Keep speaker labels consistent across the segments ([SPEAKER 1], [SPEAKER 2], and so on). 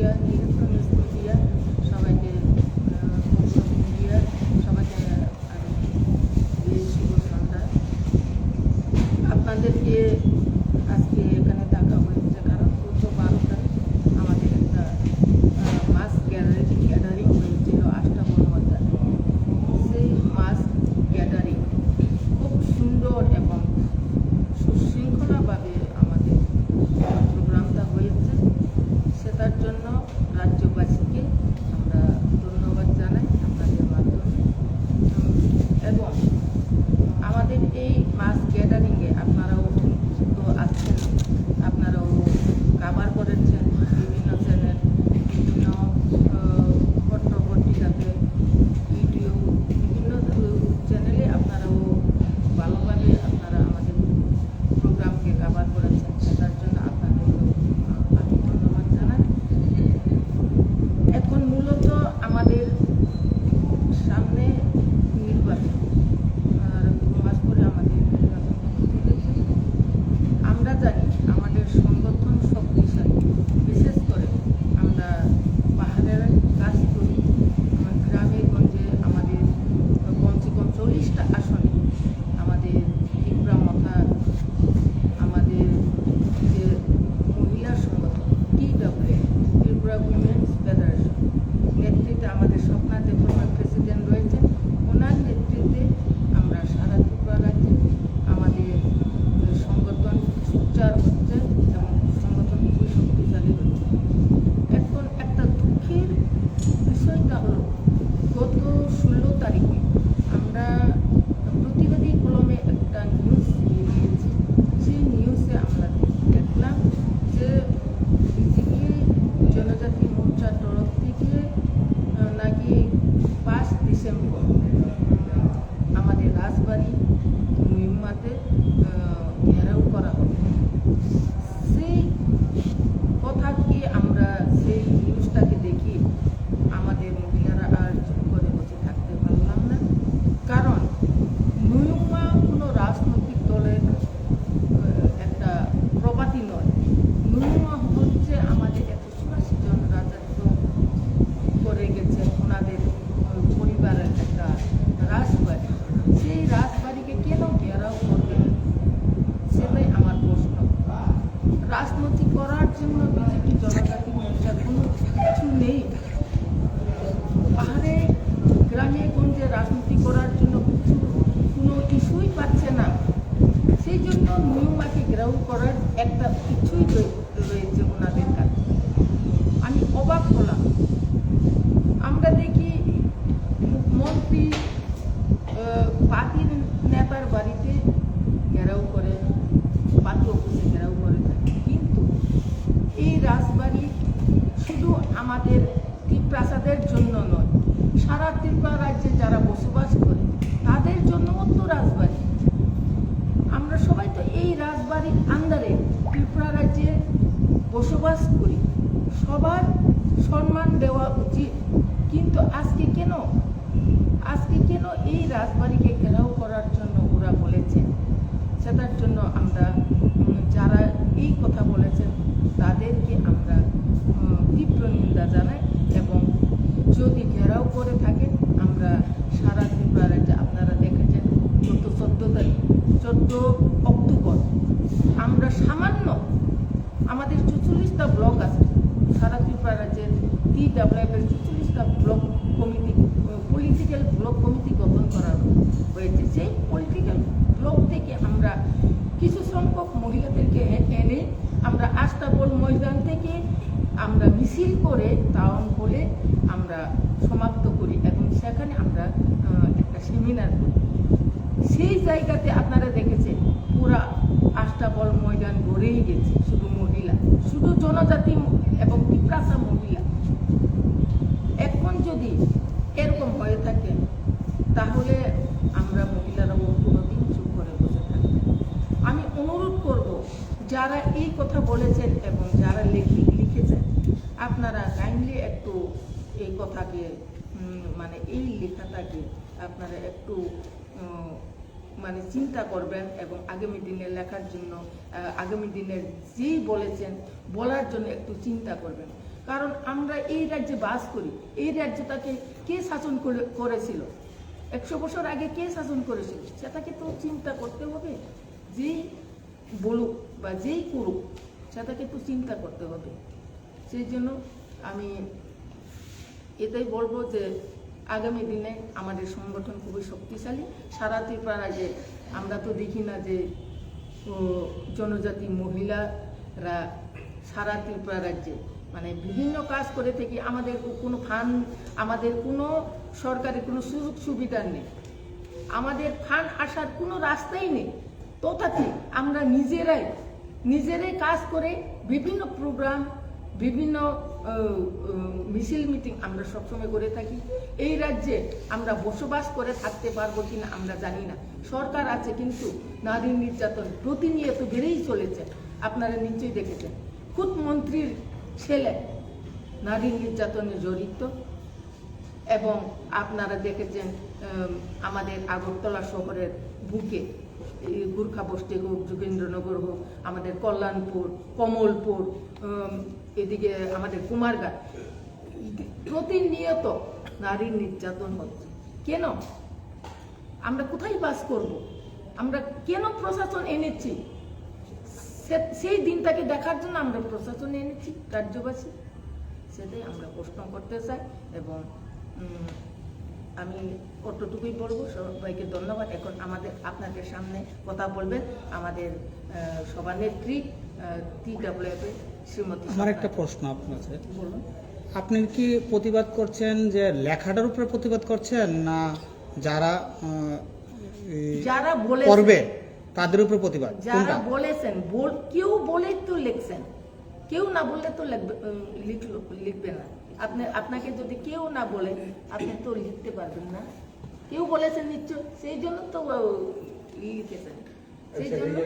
[SPEAKER 1] Media, electronics media, সবাইকে media সবাইকে আমি এই শুভ সন্ধ্যা। আপনাদেরকে আজকে এখানে দেখা হয়েছে কারণ গত 12 তারিখ আমাদের একটা মাস গ্যাদারিং হয়েছিল আষ্টাবন ময়দানে। সেই মাস গ্যাদারিং খুব সুন্দর এবং সুশৃঙ্খলাভাবে আমাদের প্রোগ্রামটা হয়েছে। সেটার জন্য রাজ্যবাসীকে আমরা ধন্যবাদ জানাই আপনাদের মাধ্যমে। এবং আমাদের এই মাস গ্যাদারিংয়ে আপনারাও তো আসছেন, আপনারাও কাভার করেছেন বিভিন্ন চ্যানেল, বিভিন্ন পত্র পত্রিকাতে, ইউটিউব, বিভিন্ন চ্যানেলে আপনারাও ভালোভাবে আপনারা আমাদের প্রোগ্রামকে কাভার করেছেন। সেটার জন্য আপনাদেরকেও আমি ধন্যবাদ জানাই। এখন মূলত আমাদের সামনে নির্বাচন, আর 2 মাস পরে আমাদের নির্বাচন হতে চলেছে। আমরা জানি আমাদের সংগঠন শক্তিশালী, বিশেষ করে আমরা পাহাড়ের কাজ করি। গ্রামে গঞ্জে আমাদের কমসে কম 40টা আসনে আমাদের ত্রিপুরা মথা, আমাদের যে মহিলা সংগঠন TWA, ত্রিপুরা উইমেন্স ফেডারেশন নেতৃত্বে আমাদের স্বপ্না দেববর্মা প্রেসিডেন্ট রয়েছেন। ওনার নেতৃত্বে আমরা সারা ত্রিপুরা রাজ্যে আমাদের সংগঠন সুচার হচ্ছে এবং সংগঠন খুবই শক্তিশালী হচ্ছে। এখন একটা দুঃখের বিষয়টা হলো গত 16 তারিখে আমরা প্রতিবাদী কলমে একটা নিউজ দিয়েছি। সেই নিউজে আমরা দেখলাম যে বিজেপি জনজাতি মোর্চার তরফ থেকে নাকি 5 ডিসেম্বর আমাদের রাজবাড়ি মুহিম্মাতে ঘেরাও করা হবে। সেই কথাকে আমরা সেই নিউজটাকে দেখি আমাদের মহিলারা আর চুপ করে বসে থাকতে পারলাম না। কারণ মুহিম্মা কোনো রাজনৈতিক দলের একটা প্রপার্টি নয়। মুহিম্মা হচ্ছে আমাদের 184 জন রাজত্ব করে গেছেন, ওনাদের পরিবারের একটা রাজবাড়ি। সেই রাজবাড়িকে কেন ঘেরাও করবেন সেটাই আমার প্রশ্ন। রাজনীতি করার জন্য বিজেপি জনজাতি মোর্চার কোনো কিছু নেই। পাহাড়ে গ্রামে গঞ্জে রাজনীতি করার জন্য কোনো কিছুই পাচ্ছে না। সেই জন্য মুহিম্মাকে ঘেরাও করার একটা কিছুই রয়েছে ওনাদের কাছে। আমি অবাক হলাম। আমরা দেখি মন্ত্রী পার্টির নেতার বাড়িতে ঘেরাও করে, পার্টি অফিসে ঘেরাও করে থাকে। কিন্তু এই রাজবাড়ি শুধু আমাদের ত্রিপ্রাসাদের জন্য নয়, সারা ত্রিপুরা রাজ্যে যারা বসবাস করে তাদের জন্যও তো রাজবাড়ি। আমরা সবাই তো এই রাজবাড়ির আন্ডারে ত্রিপুরা রাজ্যে বসবাস করি, সবার সম্মান দেওয়া উচিত। কিন্তু আজকে কেন এই রাজবাড়িকে ঘেরাও করার জন্য ওরা বলেছেন? সেটার জন্য আমরা যারা এই কথা বলেছেন তাদেরকে আমরা তীব্র নিন্দা জানাই। এবং যদি ঘেরাও করে থাকে, আমরা সারা ত্রিপুরা রাজ্যে আপনারা দেখেছেন গত 14 অক্টোবর আমরা সামান্য আমাদের 44টা ব্লক আছে সারা ত্রিপুরা রাজ্যের TWF 44টা block committee, political block committee গঠন করা হয়েছে। সেই পলিটিক্যাল ব্লক থেকে আমরা কিছু সংখ্যক মহিলাদেরকে এনে আমরা আস্তাবল ময়দান থেকে আমরা মিছিল করে টাউন হলে আমরা সমাপ্ত করি এবং সেখানে আমরা একটা সেমিনার করি। সেই জায়গাতে আপনারা দেখেছেন পুরা আস্তাবল ময়দান ভরেই গেছে, শুধু মহিলা, শুধু জনজাতি এবং ত্রিপ্রাসা মহিলা। এখন যদি এরকম হয়ে থাকে তাহলে আমরা মহিলারাও কোনোদিন চুপ করে বসে থাকবে। আমি অনুরোধ করব যারা এই কথা বলেছেন এবং যারা লিখেছেন, আপনারা কাইন্ডলি একটু এই কথাকে মানে এই লেখাটাকে আপনারা একটু মানে চিন্তা করবেন এবং আগামী দিনে লেখার জন্য, আগামী দিনের যেই বলেছেন বলার জন্য একটু চিন্তা করবেন। কারণ আমরা এই রাজ্যে বাস করি। এই রাজ্যটাকে কে শাসন করেছিল, 100 বছর আগে কে শাসন করেছিল, সেটাকে তো চিন্তা করতে হবে। যেই বলুক বা যেই করুক, সেটাকে তো চিন্তা করতে হবে। সেই জন্য আমি এটাই বলবো যে আগামী দিনে আমাদের সংগঠন খুবই শক্তিশালী। সারা ত্রিপুরা রাজ্যে আমরা তো দেখি না যে জনজাতি মহিলারা সারা ত্রিপুরা রাজ্যে মানে বিভিন্ন কাজ করে থেকে আমাদের কোনো ফান্ড, আমাদের কোনো সরকারের কোনো সুযোগ সুবিধা নেই, আমাদের ফান্ড আসার কোনো রাস্তাই নেই। তথাপি আমরা নিজেরাই কাজ করে বিভিন্ন প্রোগ্রাম, বিভিন্ন মিছিল মিটিং আমরা সবসময় করে থাকি। এই রাজ্যে আমরা বসবাস করে থাকতে পারবো কিনা আমরা জানি না। সরকার আছে কিন্তু নারী নির্যাতন প্রতিনিয়ত বেড়েই চলেছে। আপনারা নিশ্চয়ই দেখেছেন, খুদ মন্ত্রীর ছেলে নারী নির্যাতনে জড়িত। এবং আপনারা দেখেছেন আমাদের আগরতলা শহরের বুকে গুর্খা বস্তি হোক, যোগেন্দ্রনগর হোক, আমাদের কল্যাণপুর, কমলপুর, এদিকে আমাদের কুমারঘাট, প্রতিনিয়ত নারী নির্যাতন হচ্ছে। কেন? আমরা কোথায় বাস করব? আমরা কেন প্রশাসন এনেছি? সেই দিনটাকে দেখার জন্য আমরা প্রশাসন এনেছি রাজ্যবাসী, সেটাই আমরা প্রশ্ন করতে চাই। এবং আমি অতটুকুই বলবো। সবাইকে ধন্যবাদ। এখন আপনাদের সামনে কথা বলবেন আমাদের সভানেত্রী TWF শ্রীমতী।
[SPEAKER 2] আমার একটা প্রশ্ন আপনার কাছে,
[SPEAKER 1] বলুন।
[SPEAKER 2] আপনি কি প্রতিবাদ করছেন যে লেখাটার উপরে প্রতিবাদ করছেন, না যারা করবে তাদের উপরে প্রতিবাদ?
[SPEAKER 1] যারা বলেছেন, কেউ বলেই তো লিখছেন, কেউ না বললে তো লিখবে না। আপনাকে যদি কেউ না বলে আপনি তো লিখতে পারবেন না। কেউ বলেছেন নিশ্চয়, সেই জন্য তো লিখেছেন। সেই জন্য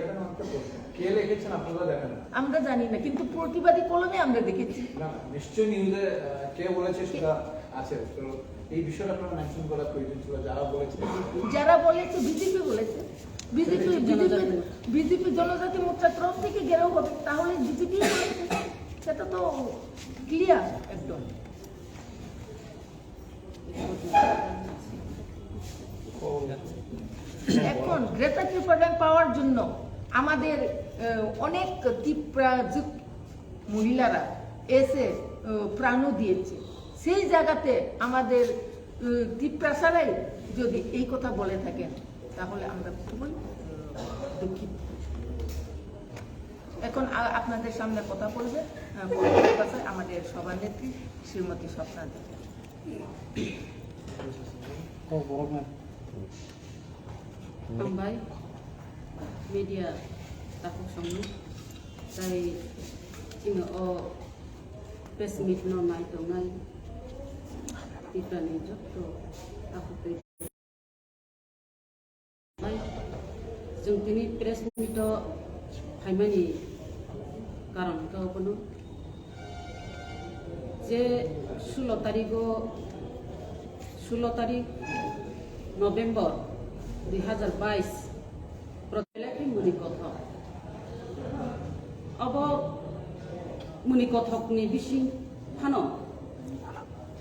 [SPEAKER 3] কে লিখেছেন আপনারা জানেন না?
[SPEAKER 1] আমরা জানি না, কিন্তু প্রতিবাদী কলমে আমরা দেখেছি।
[SPEAKER 3] না, নিশ্চয়ই নিউজে কে বলেছে সেটা আছে। তো এই বিষয়টা আপনারা মেনশন করা প্রয়োজন ছিল। যারা বলেছে বিজেপি বলেছে, বিজেপি জনজাতি মোর্চার তরফ থেকে ঘেরাও হবে, তাহলে বিজেপি বলেছে, সেটা তো ক্লিয়ার একদম। এখন গ্রেটার ত্রিপুরা পাওয়ার জন্য আমাদের অনেক ত্রিপুরাযুক্ত মহিলারা এসে প্রাণও দিয়েছে। সেই জায়গাতে আমাদের ত্রিপুরা ছাড়াই যদি এই কথা বলে থাকেন, তাহলে আমরা খুবই দুঃখিত। এখন আপনাদের সামনে কথা বলবে আমাদের সভানেত্রী শ্রীমতী স্বপ্না দে।
[SPEAKER 4] Tambay media takut songnu dari cina o press meet no mai to ngai kita ni jokto takut pe mai jung tini press meet to haimani karon to kono je 16 tarik November 2022 প্রত্যেকটি মুনিকথক of মুনিকথকনি বিসিং Fanon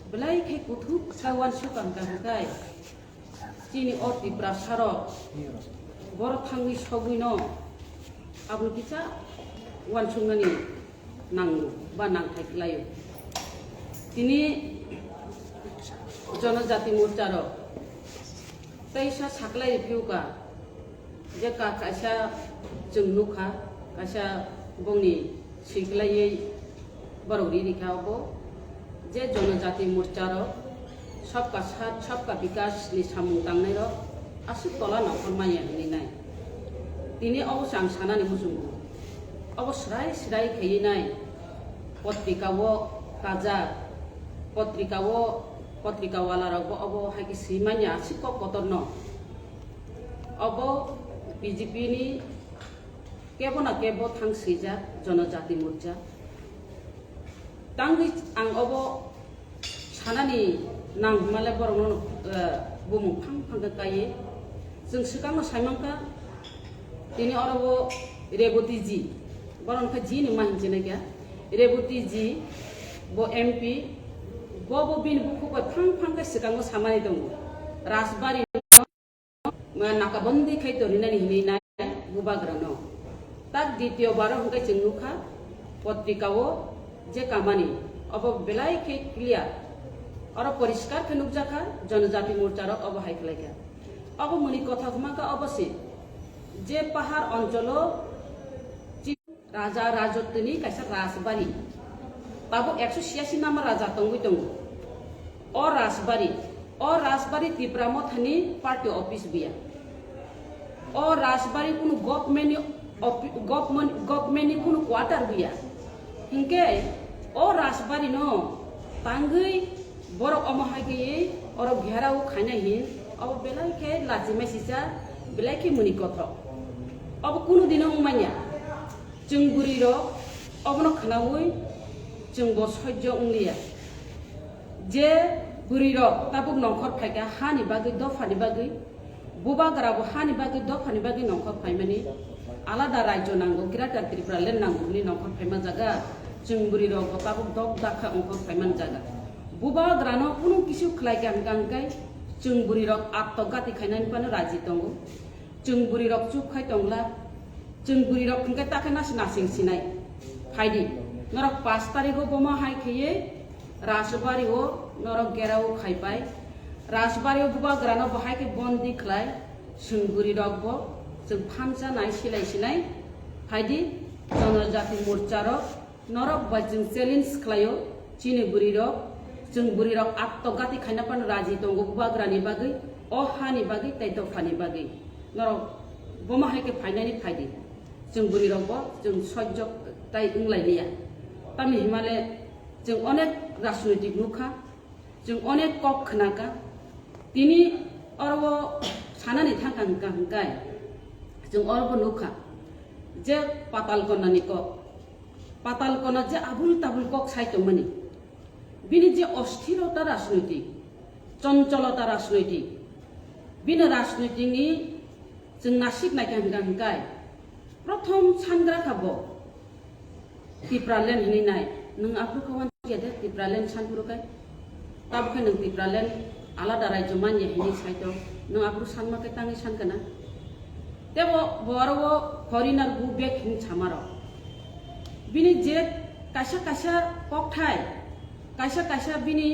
[SPEAKER 4] বেলাই খে কুথুক সাওয়ান সুকাম গাহকাই চিনি অতি প্রাসার বর থাংনি সগুইন Abu কিছা one সুংনানি নাঙ্গু বা নাংথাইলাयो তিনি জনজাতি মোর্চার Kaisa saklai piuka, jika kaisa jengnuka, kaisa bongni siklai baru diri kau je जनजाति मोर्चारो सबका साथ सबका विकास नि सामु तांनायरो आसु तला नखरमाया निनाय तिनि अवसां सानानि मुसुंगु अवस्राय स्राय खैनाय पत्रिकावो काजा पत्रिकावो पत्रिकावालारावबो अबो हाकि सिमानिया सिको कतरनो अबो बीजेपी नि केबोना केबो थांसैजा जनजाति मोर्चा तांगि आं अबो सानानि नांगमाले बरनो बुमु फां फांगा काये जों सिगांनो साइमांका दिनै अरबो रेबती जी बरनखा जी नि माहिनजेना गया रेबती जी bo MP bo bin buku ko phang ke sikango samani dong rasbari nakabandi khai to rinani hini nai bubagrano tak দ্বিতীয় বার hungkai jengnuka পত্রিকাও যে কামানি অব বেলাই কে ক্লিয়ার আর পরিষ্কার কে নুকজাখা জনজাতি মোর্চার অব হাইকলাইকা অব মনি কথা ঘুমাকা অবশ্যই যে পাহাড় অঞ্চল রাজা রাজত্বনি কাইসা রাজবাড়ি তাবো 186 নাম্বার রাজা তঙ্গুই তঙ্গু ও রাজবাড়ি ত্রিপুরামো থানি পার্টি অফিস বিয়া ও রাজবাড়ি কোন গভর্নমেন্ট কোন কোয়ার্টার বিয়া হিংকে ও রাজবাড়ি ন তাঙ্গই বড় অমহাগিয়ে অর ঘেরাও খাইনা হিন অব বেলাইকে লাজিমাই সিসা বেলাইকে মুনি কথা অব কোন দিন উমাইয়া जों बुरि र अबनो खानावै जों ब सह्य उंलिया जे बुरि र ताबु नखर फायगा हानि बागै दफानि बागै बुबाग्राबो हानि बागै दफानि बागै नखर फायमानि आलादा राज्य नांगौ ग्रेटार त्रिपुरा लेन नांगौनि नखर फायमा जागा जों बुरि र ताबु दक दाखा नखर फायमान जागा बुबाग्रानो कुनु किसु खलाय गांगांगाय जों बुरि र आत्मघाती खायनानि पानो राजि दंगौ जों बुरि र चुप खाय दंला जों बुरि रक खुंखे ताके नासिं सिनाय फायदि नरक 5 तारिखो बमा हाय खिये राजबारिओ नरक गेराव खायबाय राजबारिओ बुबाग्रानो बहाय के बन्दी खलाय जों बुरि रक ब जों फामसा नाय सिलाय सिनाय फायदि जनजाति मोर्चा रक नरक बा जों चेलेन्ज खलायो चिनि बुरि रक जों बुरि रक आत्मघाती खायना पान राजि दंगो बुबाग्रानि बागै अ हानि बागै ताइ दफानि बागै नरक बमा हाय के फायनानि फायदि जों बुरि रावबो जों सह्य ताइ उंलायनिया तामि हिमालय जों अनेक राजनैतिक नुखा जों अनेक कक खोनाका तिनि अरबो सानानि थांगाय जों अरबो नुखा जे पातालकनानि कक पातालकना जे आबुल ताबुल कक साइतमनि बिनि जे अस्थिरता राजनैतिक चंचलता राजनैतिक बिनि राजनैतिकनि जों नासिक नायगांगाय प्रथम सानग्रा खाबो टिप्रालेन हिनाय नों आफुखौ वानथियादे टिप्रालेन सानपुरखाय ताबखे नों टिप्रालेन आलादा राज्य मानिया हिनि साइतो नों आफुर सानमाके ताङै सानगोना तेबो बरवो फरिनार गु बेक हिन छामारो बिनि जे कायसा ककथाय कायसा बिनि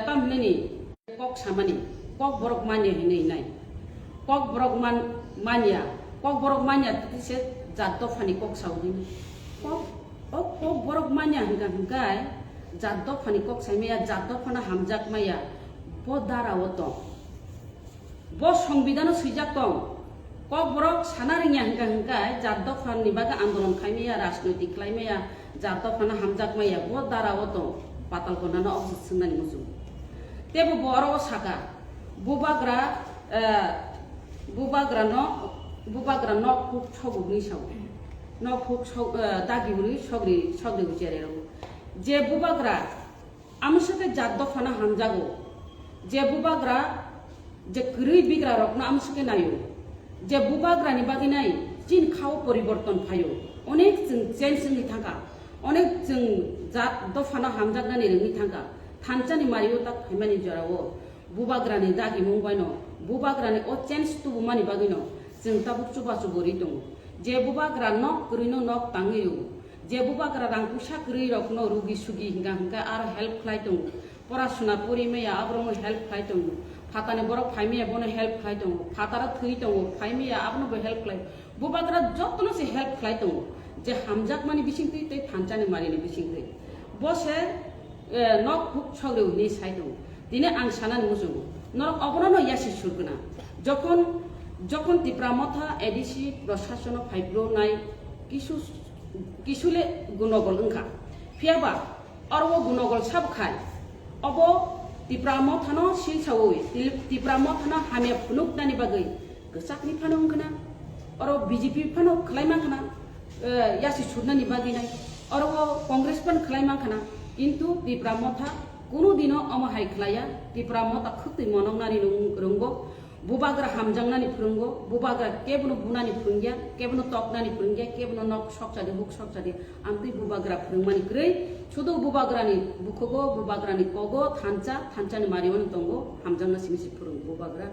[SPEAKER 4] तामनेनि कक सामानि कक बरक मानिया हिनै नाय कक बरक मानिया kok borok manya se jaddo fani kok saudi kok borok manya hinggai jaddo fani kok saimaya jaddo fana hamjak maya bo darawto bo সংবিধান সুইজাক tong kok borok sanaringya hinggai jaddo fani baga आंदोलन खायमया राजनैतिक खायमया jaddo fana hamjak maya bo darawto patalkonana office singani musu tebo boro saka bubagra nok huk chogugni saw nok huk dagibuni sogri ujarero je bubagra আমার সাথে জাদ্দ ফানা হামজাগো যে বুবাগ্রা যে গ্রৈ বিগ্রা রকনা আমার সাথে নাইও যে বুবাগ্রানি বাকি নাই চিন খাও পরিবর্তন ফাইও অনেক जों চেঞ্জनि थांगा अनेक जों জাদ্দ ফানা হামজাগনানি রंनि थांगा थानचानि मारियो ता फाइमानि जरावो बुबाग्रानि दागि मुंबायनो बुबाग्रानि अ चेन्ज तुबु मानि बागिनो जों ताबु चुबा चुबरि दं जे बुबाग्रा नक ग्रैनो नक ताङियो जे बुबाग्रा रांपुसा ग्रै रकनो रुगि सुगि हिंगा आरो हेल्प खालाय दं परासुना परिमेया आब्रमो हेल्प खालाय दं फातानि बरक फाइमेया बनो हेल्प खालाय दं फातारा थै दं फाइमेया आब्रमो हेल्प खालाय बुबाग्रा जतनो से हेल्प खालाय दं जे हामजाक मानि बिसिंथै तै थानचानि मारिनि बिसिंथै बसे नक हुक छग्रेउनि साइ दं दिने आं सानानि मुजु नरक अबरनो यासि सुरगना যখন ত্রিপুরামথা এডিসি প্রশাসন ফাইব্রো নাই কিছুলে গুণগল ওংখা ফিয়াবা অরব গুণগল সাব খাই অব ত্রিপুরামথানো সিলসাওই ত্রিপুরামথানো হামিয়া ফুনুক নানি বাগৈ গোসাকনি ফানো ওংখনা অরব বিজেপি ফানো খালাইমাखना यासि सुरनानि बागै নাই অরব কংগ্রেস ফান খালাইমাखना কিন্তু ত্রিপুরামথা কোনো দিনও অমহাই খালায়া ত্রিপুরামথা খুতै মনंगनानि रंगो bubagra hamjangnani phurungo bubagra kebono bunani phurungya kebono toknani phurungya kebono nok sokjadi huk sokjadi amtui bubagra phurungmani krei chudo bubagrani bukhogo bubagrani kogo thanchani mariwani tongo hamjangna simisi phurung bubagra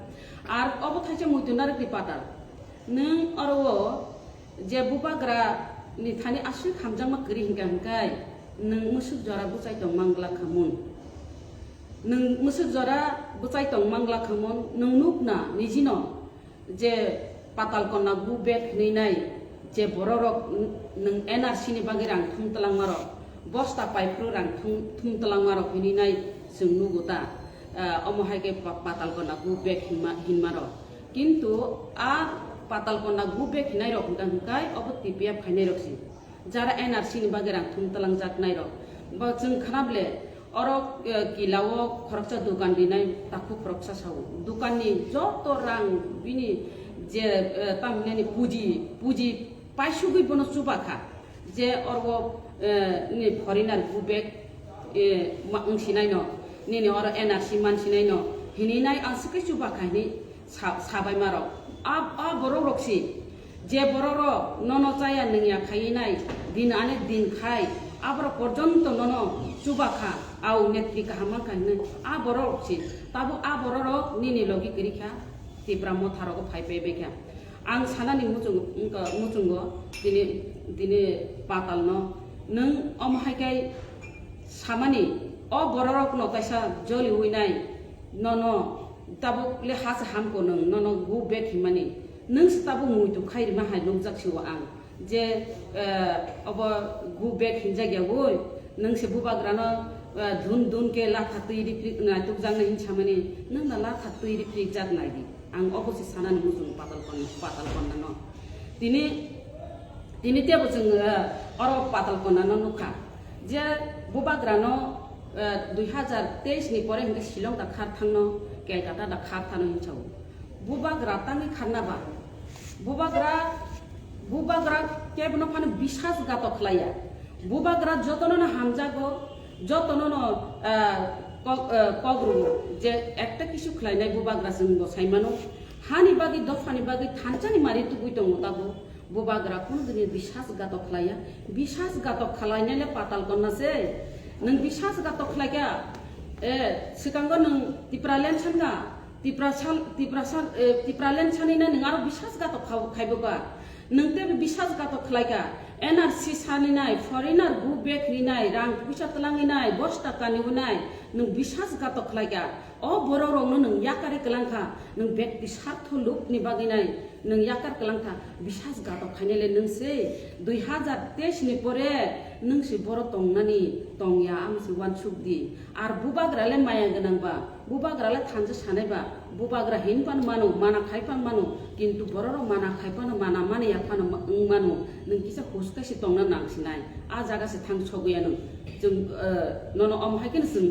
[SPEAKER 4] ar obo thaise muitunar kri patal nung oro je bubagra ni thani asik hamjangma kri hingkai nung musuk jara buchai tong mangla khamun nung musuk jara buchai tong mangla khamun nung nukna nijino je patal konna gu bek ninai je bororok nung NRC ni bagirang thumtalang marok bosta paipru rang thumtalang marok hininai sung nuguta omohai ke patal konna gu bek hinmarok kintu a patal konna gu bek hinai rok hingkai obo TPF khainai rok si jara NRC ni bagirang thumtalang jaknai rok ba jung khanable orok kilao khoroksa dukan dinai taku khoroksa sau dukan ni joto rang bini je tamne ni puji paisugui bono subakha je orgo ni foreigner gubek maung sinai no ni oro NRC man sinai no hininai asike subakha ni sabai maro a borok roksi je bororo nono chaya ningya khainai din ane din khai abro porjonto nono subakha au netri kahama kanne a borok si tabu a bororo nini logi kirikha tipra mo tharoko phaipe bekha ang sanani muchungo dini patal no nung omhaikai samani o bororok no kaisa joli huinai nono tabu le has hamko nung nono gu bek himani nung tabu muitu khairi ma hai longjak siwa ang je obo gu bek hinjagya goi nung se bubagrano dhun ke la khatui ri na tukjang na hinsamani nung na la khatui ri jat naidi ang obosi sanan mutung patal kon no tini te bojung oro patal kon no nukha je bubagrano 2023 ni pore hingga Shillong da khar thangno Kolkata da khar thano hinchau bubagra tangi kharna ba bubagra kebno phane bisas gato khlaya bubagra jotono na hamjago jotono no kogru je ekta kisu khlainai bubagra sing bosaimano hani bagi dofani bagi thanchani mari tu buitong tabo bubagra kun dini bisas gato khlaya bisas gato khlainale patal konna se nang bisas gato khlaya sikango nang tipralen changa tipralen chanina nangaro bisas gato khaiboga nangte bisas gato khlaika NRC saninai foreigner gu bek ninai rang puisa talanginai bosta kaniunai nung bisas gato khlaika o bororong no nung yakari kelangkha nung bek disartho luk ni baginai nung yakar kelangkha bisas gato khainele nung se 2023 ni pore nung si boro tongnani tongya am si wan sukdi ar bubagrale maya ganangba bubagrale thanja sanaiba bubagra hinpan manu mana khaipan manu kintu bororo mana khaipan mana mani yapan manu nung kisa huska si tongna nangsinai a jaga si thang choguya nung jung nono omhaiken sing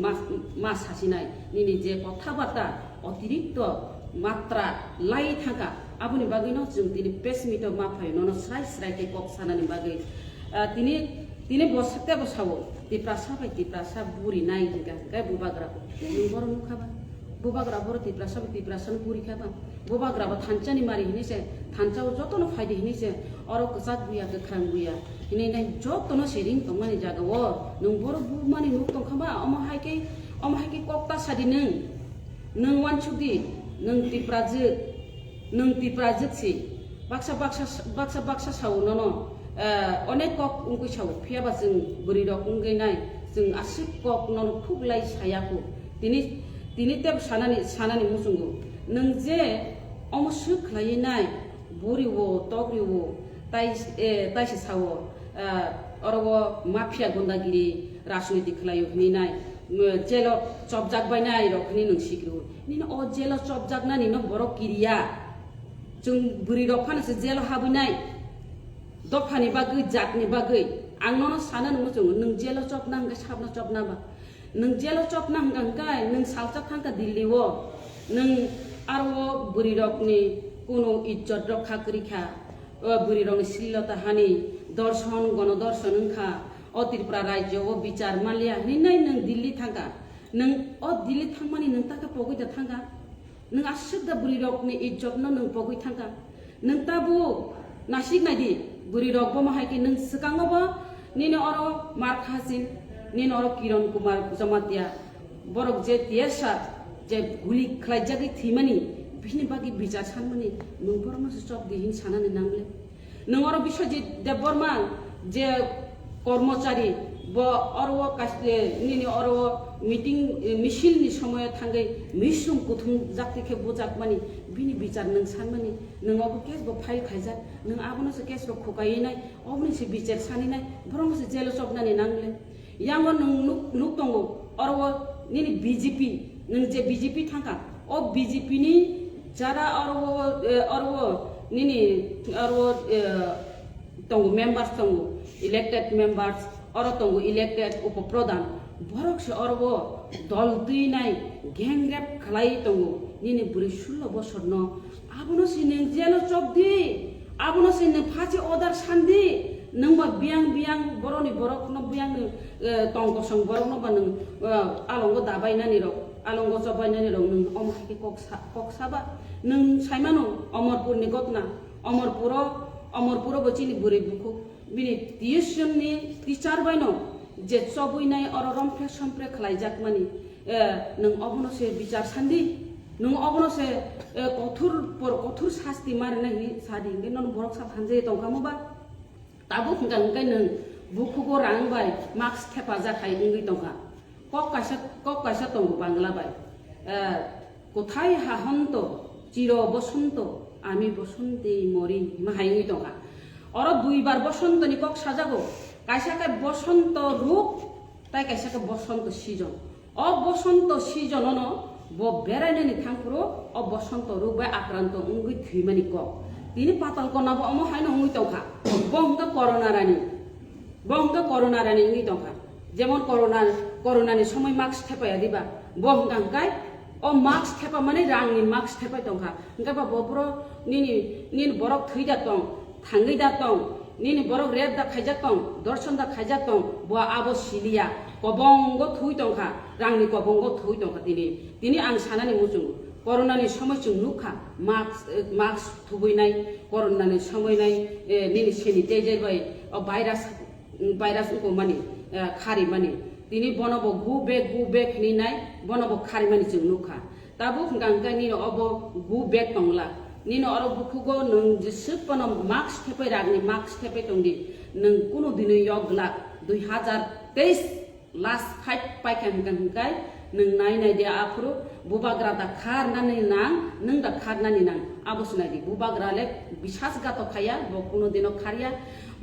[SPEAKER 4] mas hasinai nini je kothabata অতিরিক্ত মাত্রা লাই থাকা আপনি বাগিনো जों তিনি পেসমিটো মাফাই ননো স্রাই স্রাইকে cock সানানি বাগै তিনি বসাতে বসাবো তিপ্রাসা বুড়ি নাই হিগা গাय बुबाग्रा बर मुखाबा बुबाग्रा बर तिप्रासन बुरी खाबा बुबाग्रा बा थानचानि मारि हिनेसे थानचाव जतनो फायदे हिनेसे अरो कसाक बुया गखां बुया हिने नै जतनो सेरिं तंमानि जागाव नों बर बुमानि नुक तंखाबा अमहायके कक्ता सादि नों वानसुदि नों तिप्राजोक सि बाक्सा साव ननो अनेक कक उंगै साव फियाबा जों बोरै रक उंगैनाय जों आसिक कक नन खुगलाय सायाखौ दिनै तेब सानानि मुसुंगु नों जे अमसुक खालायनाय बुरिवो तग्रिवो ताइसे सावो अरबो माफिया गुन्दागिरि राजनीति खालायो हिनाय जेल चबजागबायनाय रखनि नों सिग्रु निनो अ जेल चबजागनानि न बर किरिया जों बुरि रफानसो जेल हाबैनाय दफानि बागै जातनि बागै आंनो सानानो मुसुंगु नों जेल चबनांगा साबना चबनाबा नों जेल चबनांगांगाय नों सालचा थांगा दिल्लीवो नों आरो बुरि रकनि कोनो इज्जत रक्षा करिखा बुरि रकनि सिल्लता हानि दर्शन गणदर्शन ओंखा अ त्रिपुरा राज्य ओ विचार मालिया हिनाय नों दिल्ली थांगा नों अ दिल्ली थांमानि नों ताका पगैदा थांगा nung asuk da buri rok ni ijob no nung pogoi thangka nung tabu nasik nadi buri rok bo mahai ki nung sekango bo nini oro mar khasin nini oro Kiran Kumar Jamatia borok je tiesat je guli khlajagi thimani bini bagi bicar sanmani nung borma stop dihin sanani nangle nung oro Biswajit Debbarma je কর্মচারী ব অরও কাছে নিনি অরও meeting মিছিলনি সময় থাঙ্গে মিশ্রম প্রথম জাতিকে বোজাক মানি বিনি বিচার নং সানমানি नों अब केस बो फाइल खाइजा नों आबनोसो केस रो खोकायनाय अबनिसो बिचार सानिनाय भरमसो जेल सबनानि नांगले यांगो नों नुक दंगो अरवो निनि बीजेपी नों जे बीजेपी थांका ओ बीजेपी नि Zara अरवो निनि अरवो दंगो मेंबार्स दंगो elected members oro tongo elected upaprodan borok se orbo dol tui nai gengrep khlai tongo nini buri 16 bochor no abono sine jelo chobdi abono sine phache odar sandi nangba biang boroni borok no biang tongko song borok no ban alongo dabai nani ro alongo chobai nani ro nung omhaki kok saba nung saimano Amarpur ni gotna Amarpuro bachini buri buku bini tuition ni teacher baino je chobui nai oro romfre sompre khlaijak mani nung obono se bichar sandi nung obono se kothur shasti mar nahi sadi nge non borok sa phanje tongkamu ba tabu khang kai nung buku ko rang bai max thepa ja khai ngi tongka kok kaisa tongo bangla bai kothai ha honto chiro bosonto আমি বসন্তে মরি মাহাইনি টকা or দুইবার বসন্ত নিকক সাজাগো কাইসাকে বসন্ত রূপ তাই কাইসাকে বসন্ত season অ বসন্ত season ন ব বেরাইনানি থাংপুরো অ বসন্ত রূপ বাই আক্রান্ত উঙ্গুই থুইমানি কক তিনি পাতাল কনাব অম হাইন উঙ্গুই টকা বঙ্গা করোনা রানি উঙ্গুই টকা যেমন করোনানি সময় মাস্ক থেপায়া দিবা বঙ্গাঙ্কাই o max thepa mane rangni max thepa tongkha engka ba bobro nin borok thuida tong thangai da tong nin borok red da khaija tong dorson da khaija tong bo abo silia kobongo thui tongkha rangni kobongo thui tongkha tini ang sanani mujung corona ni সময় chung nukha max thubuinai corona ni সময় nai nin sanitizer bai o virus ko mani khari mani তিনি বনব গু বেগ নি নাই বনব খারিমানি जों नुखा ताबो गांगा नि अब गु बेग तंगला निनो अर बुखुगो नों जेसो पनो मार्क्स थेपै रागनि मार्क्स थेपै तंदि नों कुनु दिनै यगला 2023 लास्ट फाइट पाइखान गांगाय नों नाय दे आफरो बुबाग्रा दा खारनानै नां नों दा खारनानै नां आबसनायदि बुबाग्राले बिसास गातो खाया ब कुनु दिनो खारिया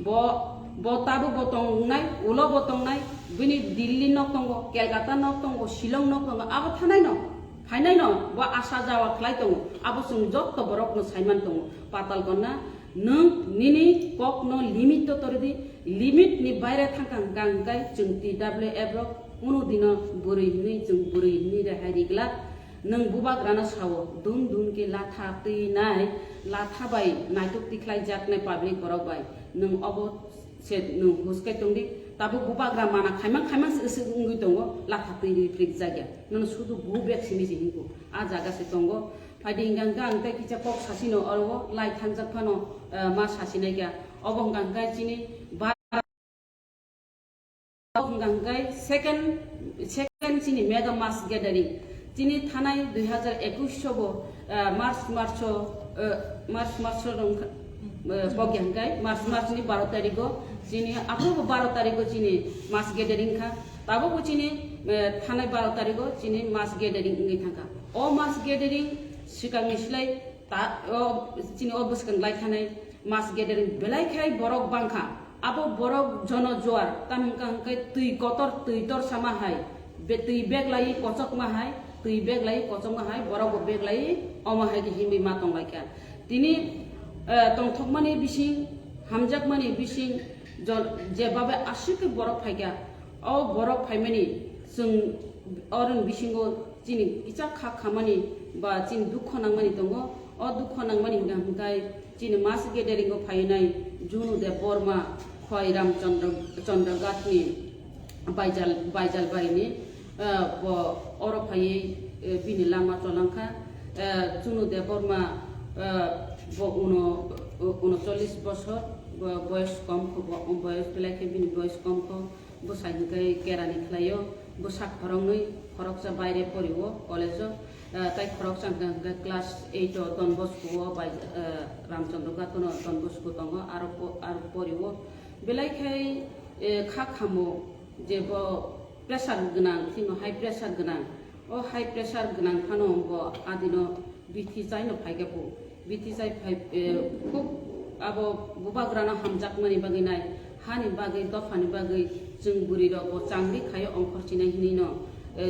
[SPEAKER 4] ब ताबो बतंगनाय उलो बतंगनाय बिनि दिल्ली नक तंगो केलकाता नक तंगो शिलं नक तंगो आबो थानाय न फाइनाय न ब आशा जावा खलाय तंगो आबो जों जत्त बरक न साइमान तंगो पाताल गन्ना नों निनि कक न लिमिट तो तरदि लिमिट नि बायरे थांखां गांगाय जों TWF रक कुनु दिन बुरैनि जों बुरैनि राहारिगला नों बुबाग्राना सावो दुन के लाथा तैनाय लाथा बाय नायटक तिख्लाय जाकनाय पाब्लिक बरक बाय नों अबो से नों हुसकाय तंदि ताबो बुबाग्रा माना खायमा से उंगै दंगो लाथा तैरि फ्रिक जागिया नों सुदु बु बेक्सिनि जिहिंगो आ जागासे दंगो फाइदि गांगा अंते किचा कक सासिनो अरवो लाइ थांजाफानो मा सासिनाय गया अबं गांगा जिनि गांगाय सेकेंड जिनि मेगा मास गैदारिंग जिनि थानाय 2021 सबो मार्च बग्यांगाय मार्च नि 12 तारिखो जिनि आफरो 12 तारिखो जिनि मास गैदारिंग खा ताबो जिनि थानाय 12 तारिखो जिनि मास गैदारिंग इंगै थांका ओ मास गैदारिंग सिगां मिसलाय ता जिनि अबस्कन लाइ थानाय मास गैदारिंग बेलायखाय बरक बांखा आबो बरक जन जोआर तामकांकाय तुइ तर सामाहाय बे तुइ बेग लाई कचक माहाय तुइ बेग लाई कचक माहाय बरक बेग लाई अमाहाय हिमि मातंग लायका तिनि तंथकमानि बिसिं हामजाकमानि बिसिं जेबाबे आशिके बरक फायगा औ बरक फायमानि जों अरन बिसिंगो जिनि इचा खामानि बा जिनि दुख नांमानि दङ अ दुख नांमानि गांगाय जिनि मास गेदेरिंगो फायनाय जुनु दे बर्मा खय रामचंद्र गातनि बायजाल बारिनि अरफायै बिनि लामा चलांखा চুনু দেববর্মা 39 বছর বয়স কম বয়স বেলাকে বিনি বয়স কম বসাইনকাই কেরানি খালাयो বসাক খরংनै খরকসা বাইরে পড়িব কলেজ তাই খরকসা ক্লাস 8 ডন বস্কো বাই রামচন্দ্র গাতন ডন বস্কো দङ আর পড়িব বেলাইखाय खा खामो जे प्रेसार गोनां तिनो हाई प्रेसार गोनां ओ हाई प्रेसार गोनां फानो आदिनो बिथि जायनो फाइगापो बिथि जाय फाइ खूब आबो बुबाग्राना हामजाकमानि बागैनाय हानि बागै दफानि बागै जों बुरि रग चांग्रि खायो अंखरचिनाय हिनिनो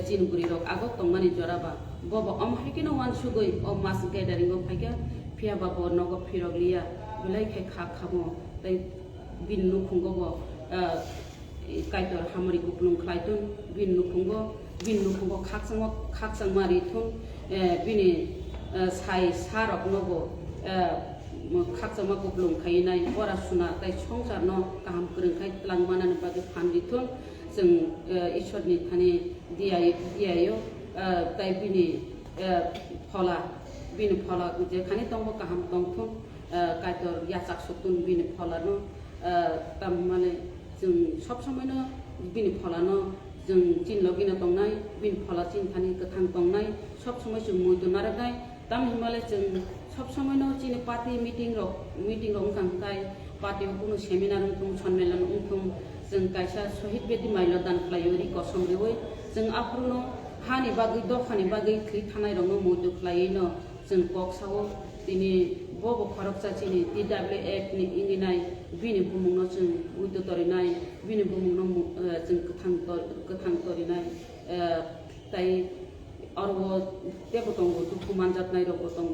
[SPEAKER 4] जिन बुरि रग आगो तंमानि जराबा बबो अमहायकिनो वान सुगै ओ मास गेदारिंगो फाइगा फियाबाबो नगो फिरगलिया बिलाइखाय खा खामो तै बिन्नु खुंगोबो काइटर हामरि गुप्लुं खायतुन बिन्नु खुंगो खाकसां मारिथुन बिनि साइ सारक नबो खाकसामा गुप्लुं खायनाय परासुना ताइ संसार न गाहाम गोरोंखाय लांमानानै बागै फान्दिथुन जों इसोरनि थानि दियायो ताइ बिनि फला जे खानि दंबो गाहाम दंथुन काइटर याचाक सुतुन बिनि फलानो तामाने जों सब समयनो बिनि फलानो जों चिनलो गिना दंनाय बिनि फला चिनथानि गोथां दंनाय सब समय जों मुदुनारनाय ताम हिमालय जों सब समयनो चिनि पार्टी मीटिंग रं खांखाय पार्टी कोनो सेमिनार उंथुं सम्मेलन उंथुं जों कायसा शहीद बेदि माइल दान खलायो रि कसम रेवै जों आफ्रुनो हानि बागै दफानि बागै थै थानाय रंनो मुदु खलायैनो जों कक्सावो दिनै बबो खरकसा चिनि DWF नि इंगिनाय बिनि बुमुंनो जों उइदो तरिनाय बिनि बुमुंनो जों गोथां तरिनाय ताइ अरबो देबो दङ दुखु मानजातनाय रबो दङ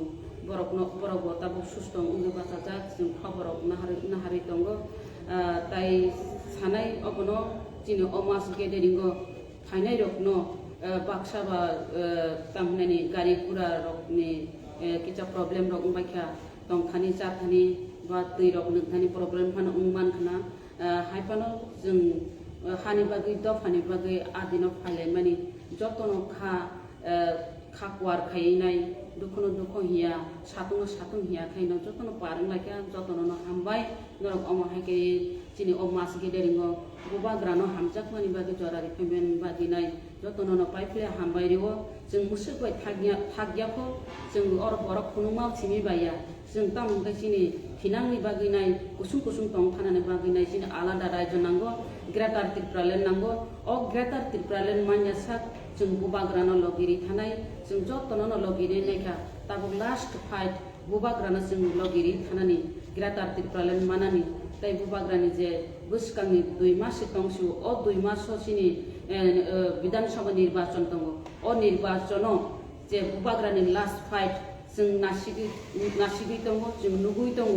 [SPEAKER 4] बरबो ताबो सुस्थ उंगे बाजाजा जों खबरक नाहारि दङ ताइ सानाय अबनो चिनि अमास गेदेरिंगो फाइनाय रकनो बाक्साबा तामनानि गारि गुरा रकनि किचा प्रब्लेम रक बायखा दंखानि जाथानि बा दै रक नोंथानि प्रब्लेम फानो उंमान खाना हाइफानो जों हानि बागै दफानि बागै आदिनो फायलाय मानि जतनो खाकवार खायनाय दुखुनो दुखु हिया सातुं हिया खायनो जतनो पारं लायखा जतनो हामबाय नरक अमहायके चिनि अमास गेदेरिंगो बुबाग्रानो हामजाकमानि बागै जरारि फेमेन बादिनाय जतनो पाइफले हामबाय रेवो जों मुसुबाय थागियाखौ जों अरब खुनुमाव थिमि बाया जों तामंखाय चिनि हिनांनि बागैनाय गुसुं दं थानानै बागैनाय चिनि आलादा रायजो नांगौ ग्रेटार त्रिपुरालेण्ड नांगौ अ ग्रेटार त्रिपुरालेण्ड मान्यासाक जों बुबाग्रानो लगिरि थानाय जों जतनो लगिरि नायखा ताबो लास्ट फाइट बुबाग्रानो जों लगिरि थानानै ग्रेटार त्रिपुरालेण्ड मानानि ताइ बुबाग्रानि जे बुसकांनि 2 मास दंसु अ 2 मास चिनि विधानसभा निर्वाचन दङ अ निर्वाचनो जे बुबाग्रानि लास्ट फाइट जों नासिगि दङ जों नुगुइ दङ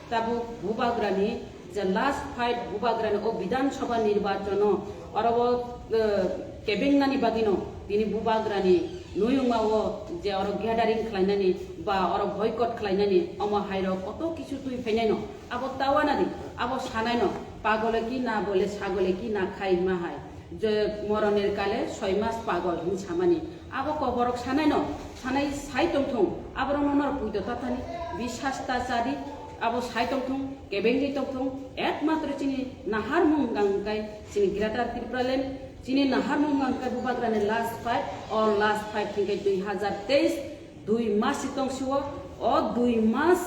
[SPEAKER 4] ताबो बुबाग्रानि जे लास्ट फाइट बुबाग्रानि अ विधानसभा निर्वाचनो अरब केबेंनानि बागिनो बिनि बुबाग्रानि नुयुमावो जे अर ग्यादारिं खालायनानि बा अर बयकट खालायनानि अमा हायरो कत किछु तुइ फैनायनो आबो तावानादि आबो सानायनो पागले की ना बोले सागले की ना खाइ माहाय जे मरनेर काले 6 मास पागल हिंसामानि आबो कबरक सानायनो सानाय साइतंथं आबरो ननर पुइतो तातानि बिसास्ताचारि आबो साइतंथं केबेंनि तंथं एकमात्र चिनि नाहार मुंगांकाय चिनि ग्रेटार त्रिपुरालेण्ड चिनि नाहार मुंगांकाय बुबाग्रानि लास्ट फाइट थिंके 2023 2 मास तंसुओ अ 2 मास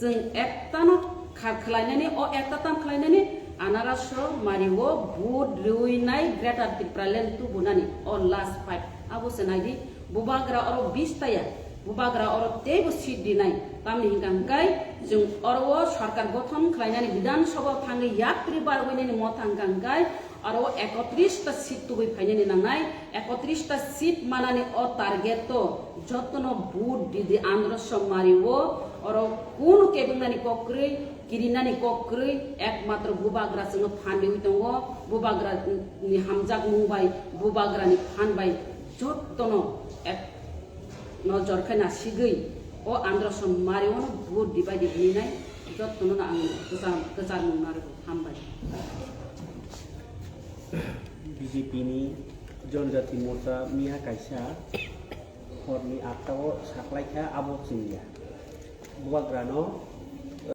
[SPEAKER 4] जों एकतानो खारखलायनानै अ एकताम खलायनानै आनारस मारिवो भूत रुइनाय ग्रेटार त्रिपुरालेण्ड तु बुनानि अ लास्ट फाइट आबो सनायदि बुबाग्रा अर 20 ताया बुबाग्रा अर तेबो सीट दिनाय तामनि हिंगांकाय जों अरवो सरकार गठन खलायनानै विधानसभा थांगे यात्री बारवैनानि मथांगांकाय अर 31 ता सीट तुबै फायनानि नांनाय 31 ता सीट मानानि अ टार्गेट तो जतनो भूत दिदि आनारस मारिवो अर कोन केबंनानि कक्रै किरिनानि कक्रै एकमात्र बुबाग्रा जों फानदि दङ बुबाग्रा नि हामजाक मुंबाय बुबाग्रानि फानबाय जतनो एक नजर खाना सिगै अ आनारस मारिवनो भूत दिबायदि बिनाय जतनो आं गोजार मुंनार हामबाय
[SPEAKER 5] BJP ni जनजाति मोर्चा मिया कायसा horni atau saklaika abo singya. Buat grano